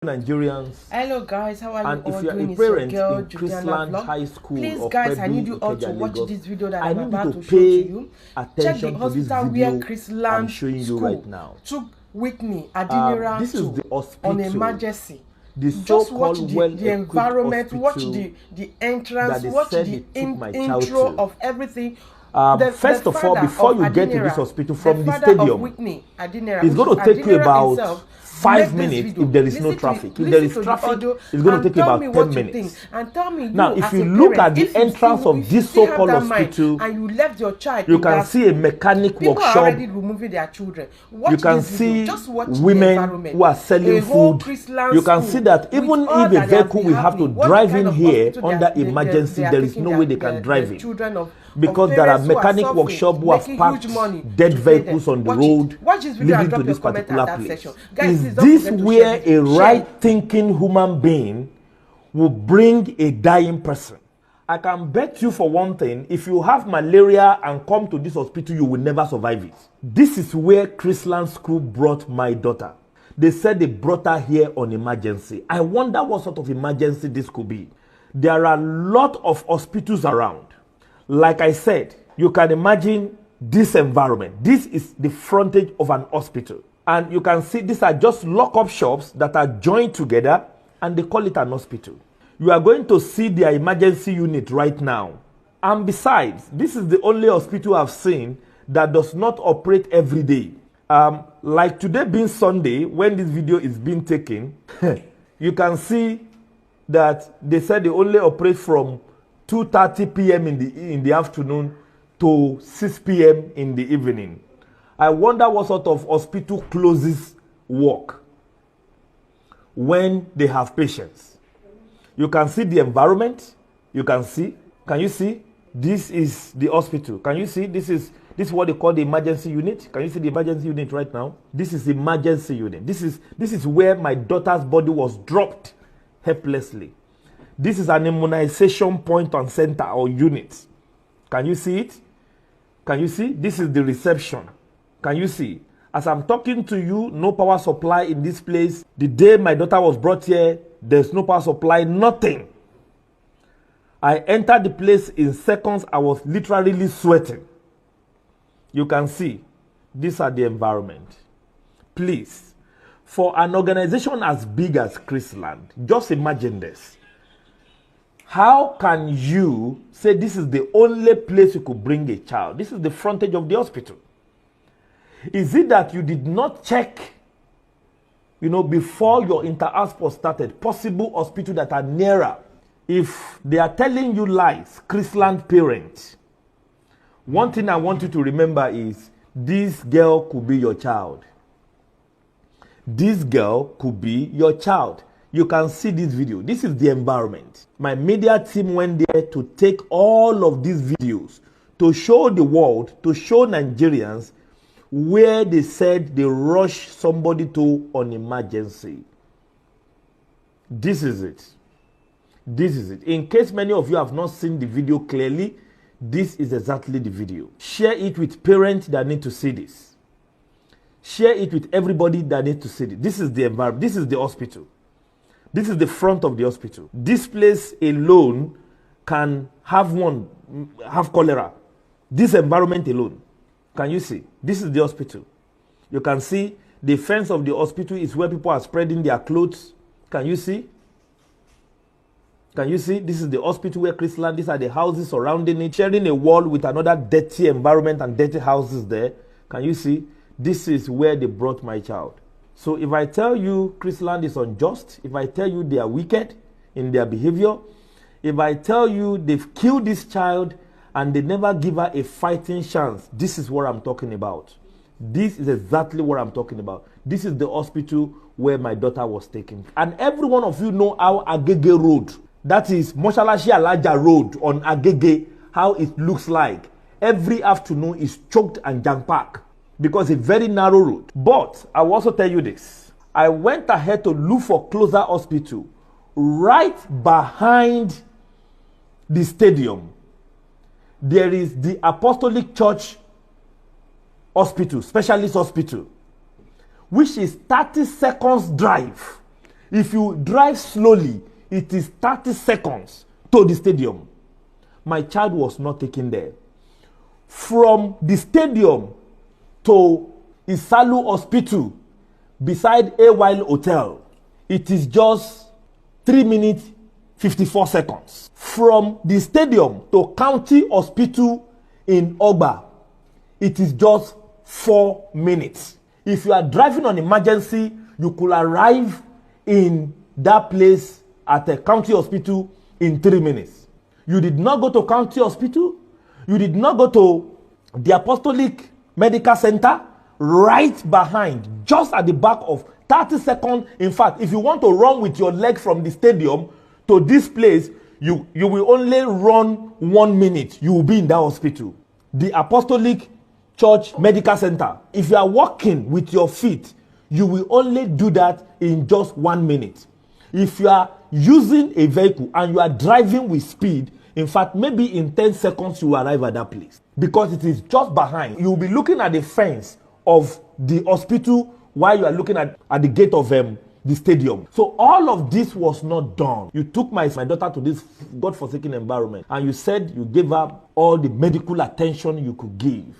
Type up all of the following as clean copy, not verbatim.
Nigerians. Hello guys, how are you and all if you are doing? a parent It's your girl, in Chrisland High School, please or guys, I Pebu, need you all to Ikeja, watch Lagos, this video that I I'm need about you to to show to pay you. Check attention the to this hospital where video I'm Chrisland showing you School right now. took Whitney, adeniran This is the on hospital, emergency. the Just watch so-called the environment, watch hospital the entrance, that watch said the they took my child intro to. of everything. First of all, before you get to this hospital from the stadium, Whitney, adeniran, it's going to take you about himself, 5 minutes if there is no traffic. If there is traffic, it's going to take you about 10 minutes. And tell me, now, if you look at the entrance of this so-called hospital, and you left your child, you can see a mechanic people workshop. are already removing their children. Watch you can this video. see Just watch women who are selling food. You can see that even if a vehicle will have to drive in here under emergency, there is no way they can drive in, because there are mechanic workshops who have parked dead vehicles on the road leading to this particular place. Is this where a right-thinking human being will bring a dying person? I can bet you for one thing, if you have malaria and come to this hospital, you will never survive it. This is where Chrisland School brought my daughter. They said they brought her here on emergency. I wonder what sort of emergency this could be. There are a lot of hospitals around. Like I said, you can imagine this environment. This is the frontage of an hospital. And you can see these are just lock-up shops that are joined together, and they call it an hospital. You are going to see their emergency unit right now. And besides, this is the only hospital I've seen that does not operate every day. Like today being Sunday, when this video is being taken, you can see that they said they only operate from 2:30 p.m. in the afternoon to 6 p.m. in the evening. I wonder what sort of hospital closes work when they have patients. You can see the environment. You can see. Can you see? This is the hospital. Can you see? This is what they call the emergency unit. Can you see the emergency unit right now? This is the emergency unit. This is where my daughter's body was dropped helplessly. This is an immunization point on center or unit. Can you see it? Can you see? This is the reception. Can you see? As I'm talking to you, no power supply in this place. The day my daughter was brought here, there's no power supply, nothing. I entered the place in seconds. I was literally sweating. You can see, these are the environment. Please, for an organization as big as Chrisland, just imagine this. How can you say this is the only place you could bring a child? This is the frontage of the hospital. Is it that you did not check, before your inter-hospital started, possible hospitals that are nearer? If they are telling you lies, Chrisland parents, one thing I want you to remember is this girl could be your child. This girl could be your child. You can see this video. This is the environment. My media team went there to take all of these videos to show the world, to show Nigerians where they said they rushed somebody to on emergency. This is it. This is it. In case many of you have not seen the video clearly, this is exactly the video. Share it with parents that need to see this. Share it with everybody that needs to see this. This is the environment. This is the hospital. This is the front of the hospital. This place alone can have cholera. This environment alone. Can you see? This is the hospital. You can see the fence of the hospital is where people are spreading their clothes. Can you see? Can you see? This is the hospital where Chrisland, these are the houses surrounding it, sharing a wall with another dirty environment and dirty houses there. Can you see? This is where they brought my child. So if I tell you Chrisland is unjust, if I tell you they are wicked in their behavior, if I tell you they've killed this child and they never give her a fighting chance, this is what I'm talking about. This is exactly what I'm talking about. This is the hospital where my daughter was taken. And every one of you know how Agege Road, that is Moshalashi Alaja Road on Agege, how it looks like. Every afternoon is choked and jam-packed, because it's a very narrow road. But I will also tell you this. I went ahead to look for closer hospital right behind the stadium. There is the Apostolic Church Hospital, Specialist Hospital, which is 30 seconds drive. If you drive slowly, it is 30 seconds to the stadium. My child was not taken there. From the stadium to Isalu Hospital, beside A While Hotel, it is just 3 minutes, 54 seconds. From the stadium to County Hospital in Ogba, it is just 4 minutes. If you are driving on emergency, you could arrive in that place at a county hospital in 3 minutes. You did not go to county hospital. You did not go to the Apostolic Medical Center, right behind, just at the back of 30 seconds. In fact, if you want to run with your leg from the stadium to this place, you will only run 1 minute. You will be in that hospital. The Apostolic Church Medical Center, if you are walking with your feet, you will only do that in just 1 minute. If you are using a vehicle and you are driving with speed, in fact, maybe in 10 seconds you will arrive at that place, because it is just behind. You will be looking at the fence of the hospital while you are looking at the gate of the stadium. So all of this was not done. You took my daughter to this God-forsaken environment and you said you gave her all the medical attention you could give.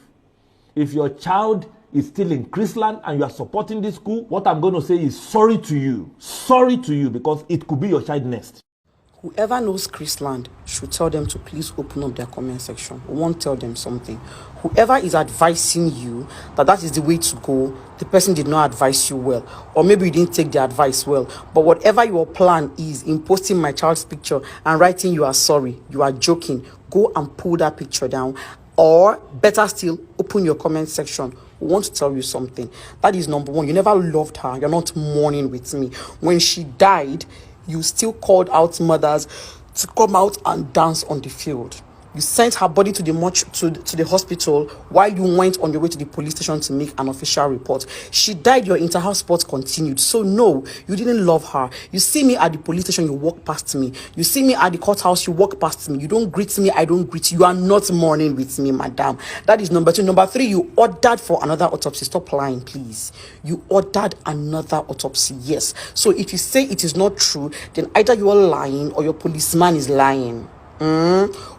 If your child is still in Chrisland and you are supporting this school, what I'm going to say is sorry to you. Sorry to you, because it could be your child next. Whoever knows Chrisland should tell them to please open up their comment section. We won't tell them something. Whoever is advising you that is the way to go, the person did not advise you well. Or maybe you didn't take the advice well. But whatever your plan is in posting my child's picture and writing you are sorry, you are joking, go and pull that picture down. Or better still, open your comment section. We want to tell you something. That is number one. You never loved her. You're not mourning with me. When she died, you still called out mothers to come out and dance on the field. You sent her body to the hospital while you went on your way to the police station to make an official report. She died, your inter-house sports continued. So no, you didn't love her. You see me at the police station, you walk past me. You see me at the courthouse, you walk past me. You don't greet me, I don't greet you. You are not mourning with me, madam. That is number two. Number three, you ordered for another autopsy. Stop lying, please. You ordered another autopsy, yes. So if you say it is not true, then either you are lying or your policeman is lying.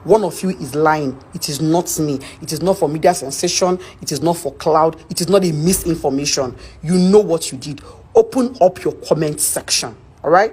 One of you is lying. It is not me. It is not for media sensation. It is not for cloud. It is not a misinformation. You know what you did. Open up your comment section. All right?